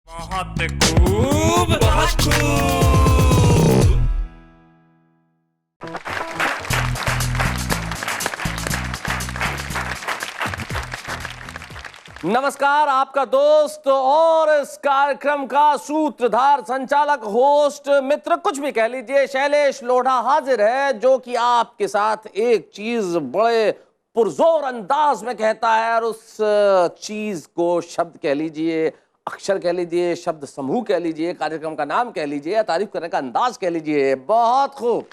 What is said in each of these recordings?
बहुत खूब, बहुत खूब। नमस्कार, आपका दोस्त और इस कार्यक्रम का सूत्रधार, संचालक, होस्ट, मित्र, कुछ भी कह लीजिए, शैलेश लोढ़ा हाजिर है, जो कि आपके साथ एक चीज बड़े पुरजोर अंदाज में कहता है और उस चीज को शब्द कह लीजिए, अक्षर कह लीजिए, शब्द समूह कह लीजिए, कार्यक्रम का नाम कह लीजिए या तारीफ करने का अंदाज कह लीजिए। बहुत खूब।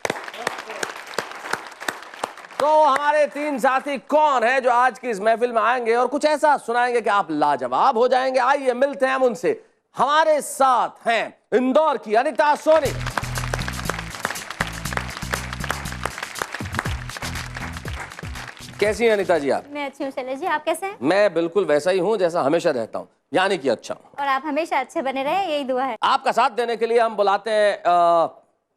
तो हमारे तीन साथी कौन है जो आज की इस महफिल में आएंगे और कुछ ऐसा सुनाएंगे कि आप लाजवाब हो जाएंगे। आइए मिलते हैं हम उनसे। हमारे साथ हैं इंदौर की अनीता सोनी, कैसी हैं अनीता जी आप? मैं अच्छी हूँ शैलेश जी, आप कैसे हैं? मैं बिल्कुल वैसा ही हूं जैसा हमेशा रहता हूं, यानी कि अच्छा हूं। और आप हमेशा अच्छे बने रहे, यही दुआ है। आपका साथ देने के लिए हम बुलाते हैं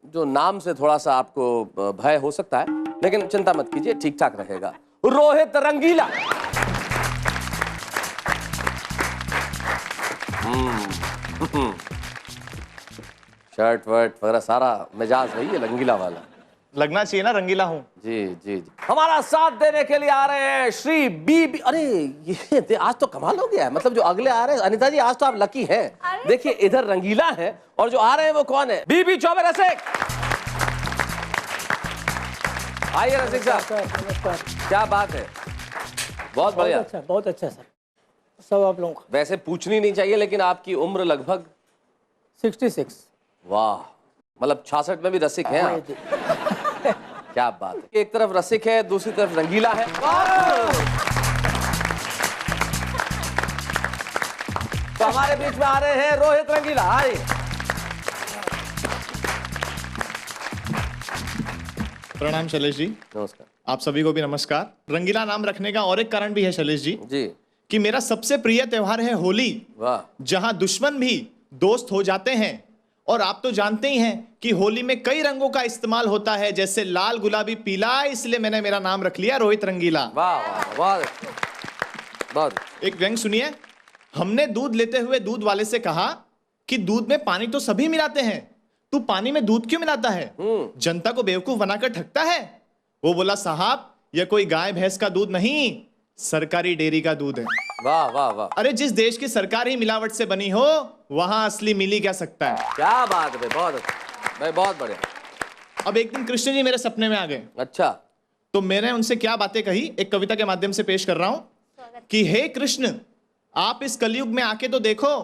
जो नाम से थोड़ा सा आपको भय हो सकता है, लेकिन चिंता मत कीजिए, ठीक ठाक रहेगा। रोहित रंगीला। शर्ट वर्ट वगैरह सारा मिजाज वही है रंगीला वाला, लगना चाहिए ना रंगीला हूँ। जी जी जी। हमारा साथ देने के लिए आ रहे हैं श्री बीबी। अरे ये आज तो कमाल हो गया है, मतलब जो अगले आ रहे हैं अनीता जी, आज तो आप लकी हैं। देखिए इधर रंगीला है और जो आ रहे हैं वो कौन है? बीबी चौबे रसिक। आइए रसिक साहब, क्या बात है, बहुत बढ़िया। बहुत अच्छा सर, सब आप लोगों का। वैसे पूछनी नहीं चाहिए, लेकिन आपकी उम्र लगभग 66। वाह, मतलब 66 में भी रसिक हैं आप। क्या बात है, एक तरफ रसिक है, दूसरी तरफ रंगीला है। तो हमारे बीच में आ रहे हैं रोहित रंगीला। आइए। प्रणाम शैलेश जी। नमस्कार। आप सभी को भी नमस्कार। रंगीला नाम रखने का और एक कारण भी है शैलेश जी, जी कि मेरा सबसे प्रिय त्योहार है होली, वाह, जहां दुश्मन भी दोस्त हो जाते हैं। और आप तो जानते ही हैं कि होली में कई रंगों का इस्तेमाल होता है, जैसे लाल, गुलाबी, पीला, इसलिए मैंने मेरा नाम रख लिया रोहित रंगीला। वाह वाह, बहुत बहुत। एक व्यंग सुनिए। हमने दूध लेते हुए दूध वाले से कहा कि दूध में पानी तो सभी मिलाते हैं, तू पानी में दूध क्यों मिलाता है? जनता को बेवकूफ बनाकर ठगता है। वो बोला, साहब यह कोई गाय भैंस का दूध नहीं, सरकारी डेयरी का दूध है। वाह वाह वाह। अरे जिस देश की सरकार ही मिलावट से बनी हो, वहां असली मिल ही क्या सकता है। क्या बात है बहुत भाई, बहुत बढ़िया। अब एक दिन कृष्ण जी मेरे सपने में आ गए। अच्छा, तो मैंने उनसे क्या बातें कही, एक कविता के माध्यम से पेश कर रहा हूं कि हे कृष्ण, आप इस कलयुग में आके तो देखो,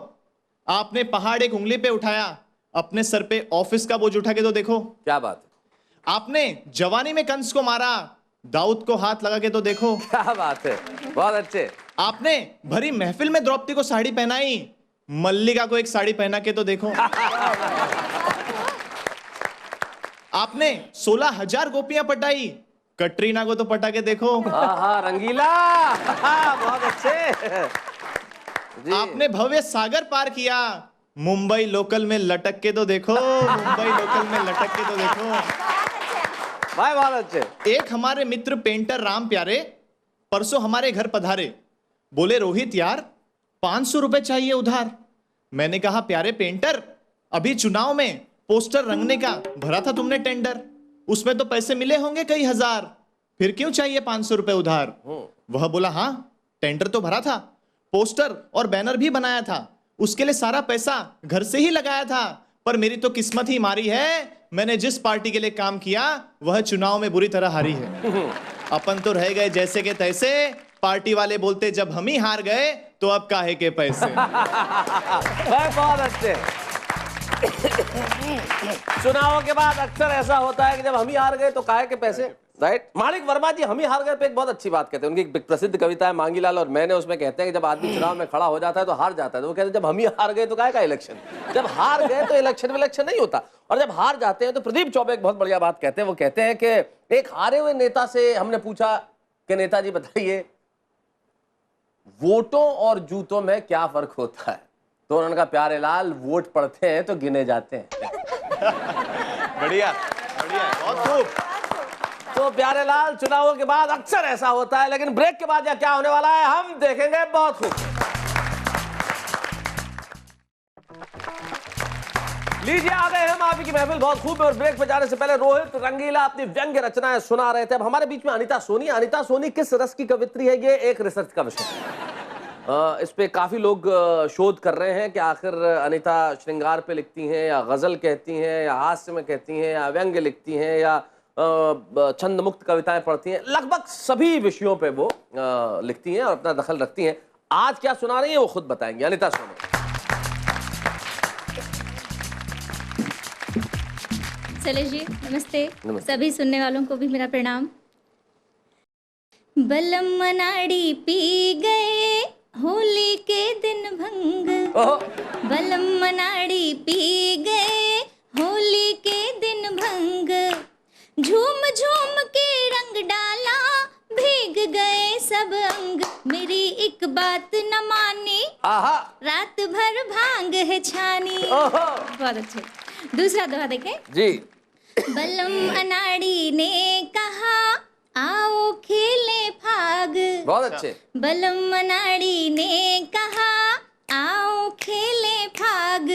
आपने पहाड़ एक उंगली पे उठाया, अपने सर पे ऑफिस का बोझ उठा के तो देखो। क्या बात है। आपने जवानी में कंस को मारा, दाऊद को हाथ लगा के तो देखो। क्या बात है, बहुत अच्छे। आपने भरी महफिल में द्रौपदी को साड़ी पहनाई, मल्लिका को एक साड़ी पहना के तो देखो। आपने 16,000 गोपियां पटाई, कटरीना को तो पटा के देखो। हाँ रंगीला, बहुत अच्छे जी। आपने भव्य सागर पार किया, मुंबई लोकल में लटक के तो देखो। मुंबई लोकल में लटक के तो देखो भाई, बहुत अच्छे। एक हमारे मित्र पेंटर राम प्यारे परसों हमारे घर पधारे, बोले रोहित यार 500 रुपए चाहिए उधार। मैंने कहा प्यारे पेंटर, अभी चुनाव में पोस्टर रंगने का भरा था तुमने टेंडर, उसमें तो पैसे मिले होंगे कई हजार, फिर क्यों चाहिए 500 रुपए उधार? वह बोला, हाँ टेंडर तो भरा था, पोस्टर और बैनर भी बनाया था, उसके लिए सारा पैसा घर से ही लगाया था, पर मेरी तो किस्मत ही मारी है, मैंने जिस पार्टी के लिए काम किया वह चुनाव में बुरी तरह हारी है। अपन तो रह गए जैसे के तैसे, पार्टी वाले बोलते जब हम ही हार गए तो अब काहे के पैसे। बहुत अच्छे। चुनावों के बाद अक्सर ऐसा होता है कि जब हम ही हार गए तो काहे के पैसे, राइट। माणिक वर्मा जी हम ही हार गए पे एक बहुत अच्छी बात कहते हैं, उनकी एक प्रसिद्ध कविता है मांगीलाल और मैंने, उसमें कहते हैं कि जब आदमी चुनाव में खड़ा हो जाता है तो हार जाता है, तो वो कहते हैं जब हम ही हार गए तो काहे का इलेक्शन, जब हार गए तो इलेक्शन नहीं होता, और जब हार जाते हैं तो प्रदीप चौबे एक बहुत बढ़िया बात कहते हैं। वो कहते हैं कि एक हारे हुए नेता से हमने पूछा कि नेताजी बताइए वोटों और जूतों में क्या फर्क होता है, तो उन्होंने कहा प्यारे लाल, वोट पड़ते हैं तो गिने जाते हैं। बढ़िया बढ़िया, बहुत खूब। तो प्यारे लाल, चुनावों के बाद अक्सर ऐसा होता है, लेकिन ब्रेक के बाद क्या होने वाला है हम देखेंगे। बहुत खूब। लीजिए आ गए हम आपकी महफिल बहुत खूब है। और ब्रेक पे जाने से पहले रोहित रंगीला अपनी व्यंग्य रचनाएं सुना रहे थे। अब हमारे बीच में अनीता सोनी। अनीता सोनी किस रस की कवित्री है, ये एक रिसर्च का विषय है। इस पे काफी लोग शोध कर रहे हैं कि आखिर अनीता श्रृंगार पे लिखती हैं या गजल कहती हैं या हास्य में कहती हैं या व्यंग्य लिखती हैं या छंद मुक्त कविताएं पढ़ती हैं। लगभग सभी विषयों पे वो लिखती हैं और अपना दखल रखती हैं। आज क्या सुना रही हैं वो खुद बताएंगे। अनीता सोनी। शैलेश जी नमस्ते। नमस्ते। सभी सुनने वालों को भी मेरा प्रणाम। बलम मनाड़ी पी गए होली के दिन भंग, बलम मनाड़ी पी गए होली के दिन भंग, झूम झूम के रंग डाला भीग गए सब अंग, मेरी एक बात न मानी रात भर भांग है छानी। बहुत अच्छे। दूसरा दोहा देखें जी। बलम अनाड़ी ने कहा आओ खेले फाग, बहुत अच्छे। बलम अनाड़ी ने कहा आओ खेले फाग,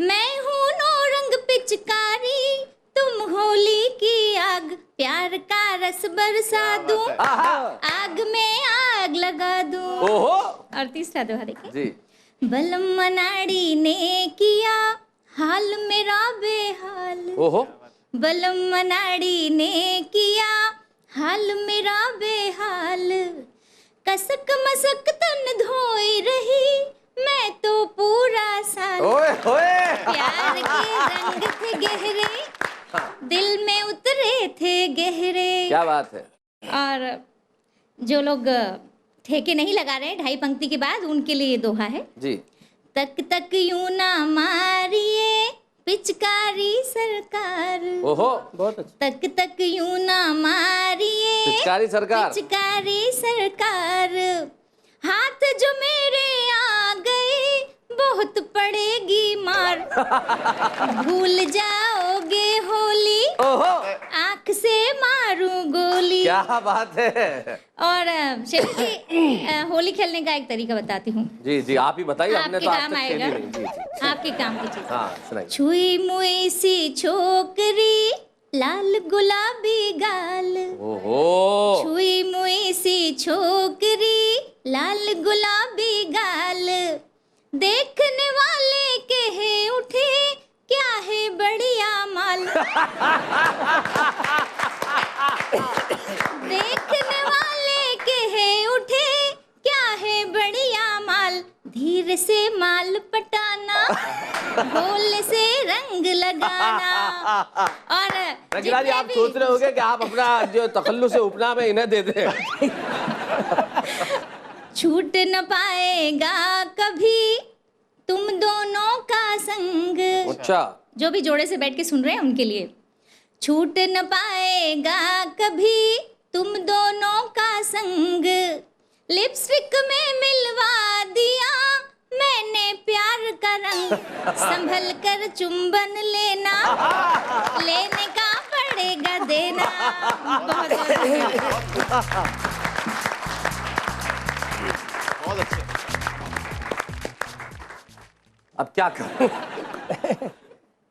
मैं हूँ नो रंग पिचकारी तुम होली की आग, प्यार का रस बरसा दूं आग में आग लगा दूं। और तीसरा दोहा देखिए जी। बलम मनाड़ी ने किया हाल मेरा बेहाल, बलम मनाड़ी ने किया हाल मेरा बेहाल, कसक मसक तन धोई रही मैं तो पूरा साल, प्यार के रंग थे गहरे दिल में उतरे थे गहरे। क्या बात है। और जो लोग ठेके नहीं लगा रहे ढाई पंक्ति के बाद उनके लिए दोहा है जी। तक तक यूं ना मारिए पिचकारी सरकार, बहुत अच्छा। तक तक यूं ना मारिए पिचकारी सरकार, पिचकारी सरकार, हाथ जो मेरे आ गए बहुत पड़ेगी मार, भूल जाओगे होली आंख से मारूं गोली। क्या बात है। और शैलेश जी होली खेलने का एक तरीका बताती हूँ। जी जी आप ही बताइए। हमने आपके तो आज काम तक खेली आएगा। नहीं। जी जी आपके काम की चीज। हाँ सुनाइए। छुई मुई सी छोकरी लाल गुलाबी गाल, छुई मुई सी छोकरी लाल गुलाबी गाल, देखने वाले कहे उठे क्या है बढ़िया माल, देखने वाले कहे उठे क्या है बढ़िया माल, धीरे से माल पटाना भोल से रंग लगाना। और रंगीला जी आप सोच रहे होंगे कि आप अपना जो तखल्लुस है उपनाम है इन्हें दे दें। छूट न पाएगा कभी तुम दोनों का संग। अच्छा। जो भी जोड़े से बैठ के सुन रहे हैं उनके लिए, छूट न पाएगा कभी तुम दोनों का संग, लिपस्टिक में मिलवा दिया मैंने प्यार का रंग, संभल कर चुंबन लेना लेने का पड़ेगा देना। बहुत अच्छे। अब क्या करूं।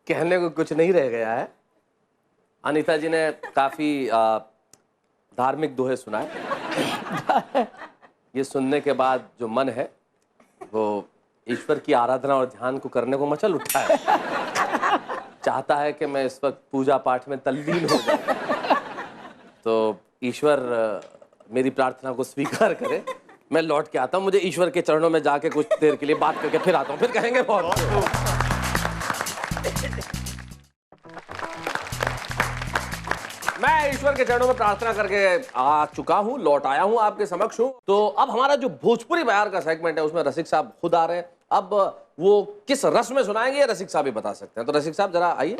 कहने को कुछ नहीं रह गया है। अनीता जी ने काफी धार्मिक दोहे सुनाए। ये सुनने के बाद जो मन है वो ईश्वर की आराधना और ध्यान को करने को मचल उठा है। चाहता है कि मैं इस वक्त पूजा पाठ में तल्लीन हो जाऊं। तो ईश्वर मेरी प्रार्थना को स्वीकार करे। मैं लौट के आता हूँ। मुझे ईश्वर के चरणों में जाके कुछ देर के लिए बात करके फिर आता हूँ, फिर कहेंगे बहुत। मैं ईश्वर के चरणों में प्रार्थना करके आ चुका हूं, लौट आया हूं, आपके समक्ष हूं। तो अब हमारा जो भोजपुरी बयार का सेगमेंट है उसमें रसिक साहब खुद आ रहे हैं। अब वो किस रस में सुनाएंगे रसिक साहब ही बता सकते हैं। तो रसिक साहब जरा आइए।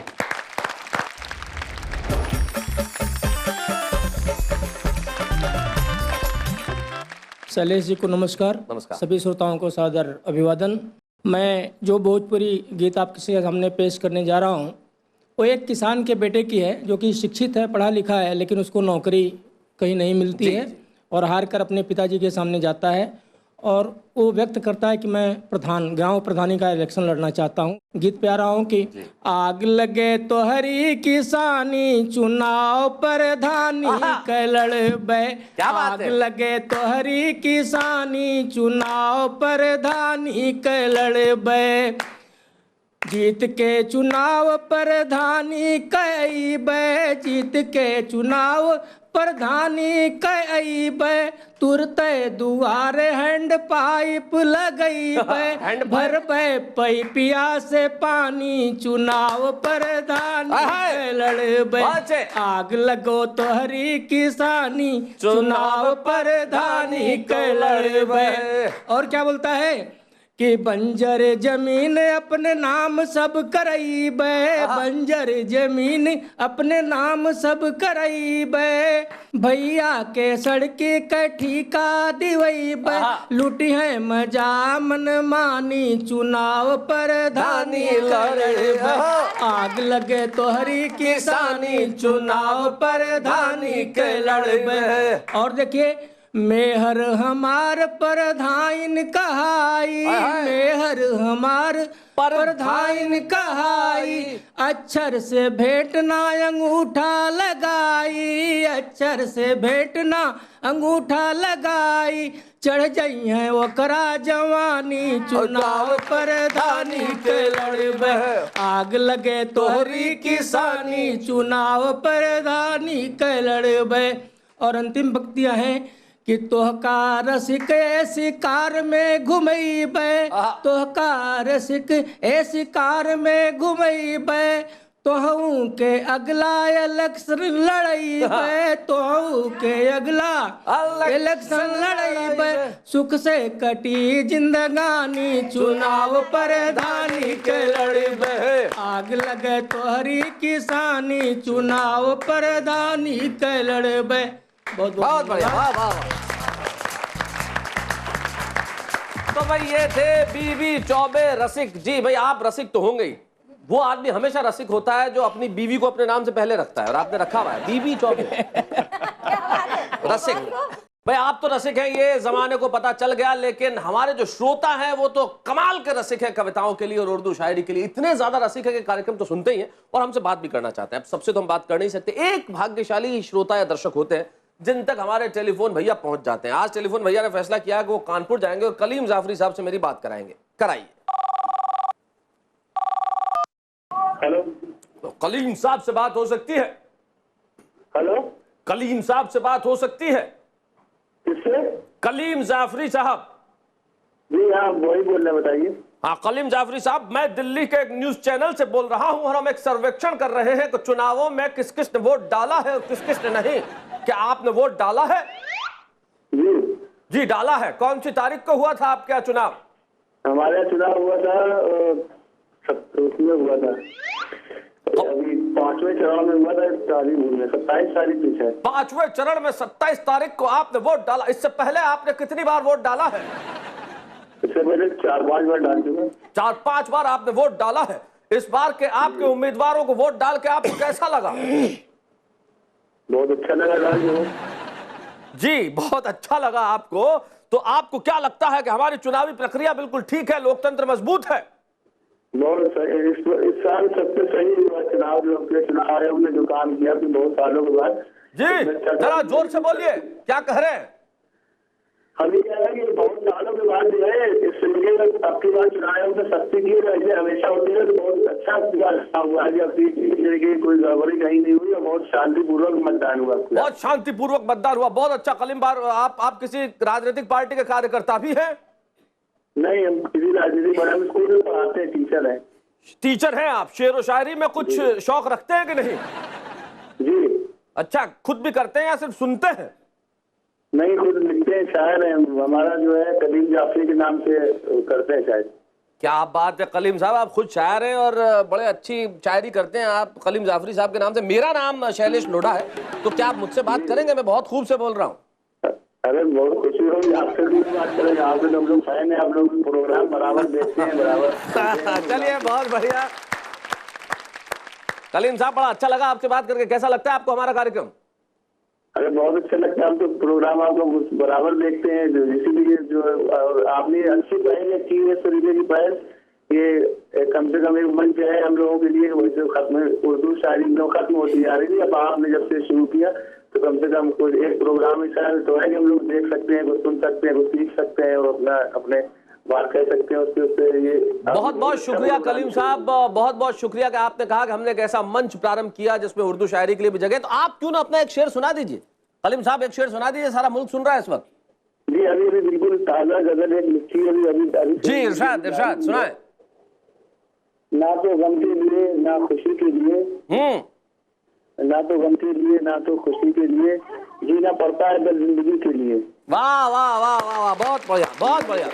शैलेश जी को नमस्कार। नमस्कार। सभी श्रोताओं को सादर अभिवादन। मैं जो भोजपुरी गीत आपके सामने पेश करने जा रहा हूँ वो एक किसान के बेटे की है जो कि शिक्षित है, पढ़ा लिखा है, लेकिन उसको नौकरी कहीं नहीं मिलती है और हार कर अपने पिताजी के सामने जाता है और वो व्यक्त करता है कि मैं गांव प्रधानी का इलेक्शन लड़ना चाहता हूँ। गीत पे आ रहा हूँ कि आग लगे तो हरी किसानी, चुनाव प्रधानी के लड़बे। क्या बात आग है? लगे तो हरी किसानी, चुनाव प्रधानी के लड़बे। जीत के चुनाव प्रधानी कई बे, जीत के चुनाव प्रधानी कई बे। तुरते दुआरे हैंड पाइप लगई बे, भर बे पैपिया से पानी, चुनाव प्रधानी के लड़बे। आग लगो तो हरी किसानी, चुनाव प्रधानी के लड़बे। और क्या बोलता है कि बंजर जमीन अपने नाम सब करईबे, बंजर जमीन अपने नाम सब करईबे। भैया के सड़की के ठीका दिवईबे, लूटी है मजा मन मानी, चुनाव प्रधानी लड़बे। आग लगे तो हरी किसानी, चुनाव प्रधानी के लड़बे। और देखिए, मेहर हमार प्रधान कहाई, मेहर हमार प्रधान कहाई। अक्षर से भेंटना अंगूठा लगाई, अक्षर से भेंटना अंगूठा लगाई। चढ़ जाई है ओकरा जवानी, चुनाव प्रधानी के लड़बे। आग लगे तो हरी किसानी, चुनाव प्रधानी के लड़बे। और अंतिम पंक्तियां हैं कि तोहका रसिक ऐसी कार में घुमैबे, तोहका रसिक ऐसी कार में घुमैबे। तोहू के अगला इलेक्शन लड़ैबे, तोहू के अगला इलेक्शन लड़ैबे। सुख से कटी जिंदगानी, चुनाव प्रधानी के लड़बे। आग लगे तो हरी किसानी, चुनाव प्रधानी के लड़बे। बहुत बढ़िया, वाह वाह। तो भाई ये थे बीबी चौबे रसिक जी। भाई आप रसिक तो होंगे ही, वो आदमी हमेशा रसिक होता है जो अपनी बीवी को अपने नाम से पहले रखता है, और आपने रखा हुआ है बीबी चौबे रसिक। भाई आप तो रसिक हैं, ये जमाने को पता चल गया, लेकिन हमारे जो श्रोता हैं वो तो कमाल के रसिक हैं कविताओं के लिए और उर्दू शायरी के लिए। इतने ज्यादा रसिक है कि कार्यक्रम तो सुनते ही हैं और हमसे बात भी करना चाहते हैं। अब सबसे तो हम बात कर नहीं सकते, एक भाग्यशाली श्रोता या दर्शक होते हैं जिन तक हमारे टेलीफोन भैया पहुंच जाते हैं। आज टेलीफोन भैया ने फैसला किया कि वो कानपुर जाएंगे और कलीम जाफरी साहब से मेरी बात कराएंगे। कराइए। हेलो, तो कलीम साहब से बात हो सकती है? हेलो, कलीम साहब से बात हो सकती है? किससे? कलीम जाफरी साहब। जी हाँ, वही बोल रहे, बताइए। हाँ कलीम जाफरी साहब, मैं दिल्ली के एक न्यूज चैनल से बोल रहा हूं और हम एक सर्वेक्षण कर रहे हैं कि चुनावों में किस किस ने वोट डाला है और किस किस ने नहीं। क्या आपने वोट डाला है? जी जी डाला है। कौन सी तारीख को हुआ था आपके यहाँ चुनाव? हमारे यहाँ चुनाव हुआ था, उसमें हुआ था अभी 5वें चरण में हुआ था, 27 तारीख पीछे। 5वें चरण में 27 तारीख को आपने वोट डाला। इससे पहले आपने कितनी बार वोट डाला है? इससे पहले 4-5 बार डाल चुका। 4-5 बार आपने वोट डाला है। इस बार के आपके उम्मीदवारों को वोट डाल के आपको कैसा लगा? बहुत अच्छा लगा डाल के। जी बहुत अच्छा लगा आपको। तो आपको क्या लगता है कि हमारी चुनावी प्रक्रिया बिल्कुल ठीक है, लोकतंत्र मजबूत है? बहुत सही। इस साल सबसे सही हुआ चुनाव, चुनाव आयोग ने जो काम किया बहुत सालों के बाद। जी जरा जोर से बोलिए, क्या कह रहे हैं? हम ये कह रहे हैं कि बहुत सालों के बाद जो है इस तरीके का आपकी बात चुनाव आयोग ने सख्ती की है, हमेशा होती है, तो बहुत अच्छा हुआ है। अब इस तरीके की कोई गड़बड़ी कहीं नहीं हुई और बहुत शांतिपूर्वक मतदान हुआ। बहुत शांतिपूर्वक मतदान हुआ, बहुत अच्छा। कलीम बार आप किसी राजनीतिक पार्टी के कार्यकर्ता भी हैं? नहीं, हम किसी राजनीतिक पार्टी, स्कूल में पढ़ाते हैं, टीचर हैं। टीचर हैं आप। शेर व शायरी में कुछ शौक रखते हैं कि नहीं? जी। अच्छा, खुद भी करते हैं या सिर्फ सुनते हैं? नहीं, खुद लिखते हैं, शायर हैं। हमारा जो है कलीम जाफरी के नाम से करते हैं शायद। क्या बात है कलीम साहब, आप खुद शायर हैं और बड़े अच्छी शायरी करते हैं आप कलीम जाफरी साहब के नाम से। मेरा नाम शैलेश लोढ़ा है, तो क्या आप मुझसे बात करेंगे? मैं बहुत खूब से बोल रहा हूँ। अरे बहुत खुशी होगी, आपसे भी बात करेंगे। आप लोग, हम लोग फैन हैं, आप लोग प्रोग्राम बराबर देखते हैं, बराबर। चलिए बहुत बढ़िया। कलीम साहब बड़ा अच्छा लगा आपसे बात करके। कैसा लगता है आपको हमारा कार्यक्रम? अरे बहुत अच्छा लगता है, हम तो प्रोग्राम आपका बराबर देखते हैं, इसीलिए जो और आपने अच्छी पहल की है, इस तरीके की पहल, ये कम से कम एक मंच है हम लोगों के लिए। वैसे खत्म उर्दू शायरी में खत्म होती जा रही थी, अब आपने जब से शुरू किया तो कम से कम कोई एक प्रोग्राम ऐसा तो है कि हम लोग देख सकते हैं, कुछ सुन सकते हैं, कुछ सीख सकते हैं और अपना अपने बात कह सकते हैं उसके। ये बहुत बहुत शुक्रिया कलीम साहब, बहुत बहुत शुक्रिया कि आपने कहा कि हमने एक ऐसा मंच प्रारंभ किया जिसमें उर्दू शायरी के लिए भी जगह। तो आप क्यों ना अपना एक शेर सुना दीजिए कलीम साहब, एक शेर सुना दीजिए, सारा मुल्क सुन रहा है इस वक्त। जी अभी बिल्कुल ताजा गजल एक लिखी है अभी जी इरशाद इरशाद सुनाए। ना तो गम के लिए ना खुशी के लिए, ना तो गम के लिए ना तो खुशी के लिए, जीना पड़ता है बस जिंदगी के लिए। वाह वाह वाह वाह वाह, बहुत बढ़िया बहुत बढ़िया।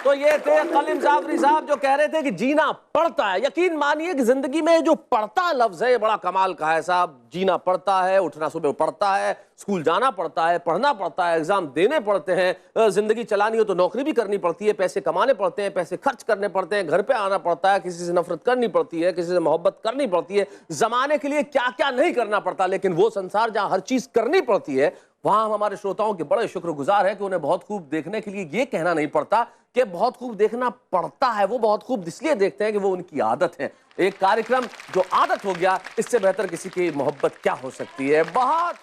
तो ये थे कलीम जाफरी साहब जो कह रहे थे कि जीना पड़ता है। यकीन मानिए कि जिंदगी में जो पड़ता लफ्ज है ये बड़ा कमाल का है साहब। जीना पड़ता है, उठना सुबह पड़ता है, स्कूल जाना पड़ता है, पढ़ना पड़ता है, एग्जाम देने पड़ते हैं, जिंदगी चलानी हो तो नौकरी भी करनी पड़ती है, पैसे कमाने पड़ते हैं, पैसे खर्च करने पड़ते हैं, घर पे आना पड़ता है, किसी से नफरत करनी पड़ती है, किसी से मोहब्बत करनी पड़ती है। जमाने के लिए क्या क्या नहीं करना पड़ता, लेकिन वो संसार जहां हर चीज करनी पड़ती है वहां हम हमारे श्रोताओं के बड़े शुक्रगुजार हैं कि उन्हें बहुत खूब देखने के लिए ये कहना नहीं पड़ता कि बहुत खूब देखना पड़ता है। वो बहुत खूब इसलिए देखते हैं कि वो उनकी आदत है। एक कार्यक्रम जो आदत हो गया, इससे बेहतर किसी की मोहब्बत क्या हो सकती है। बहुत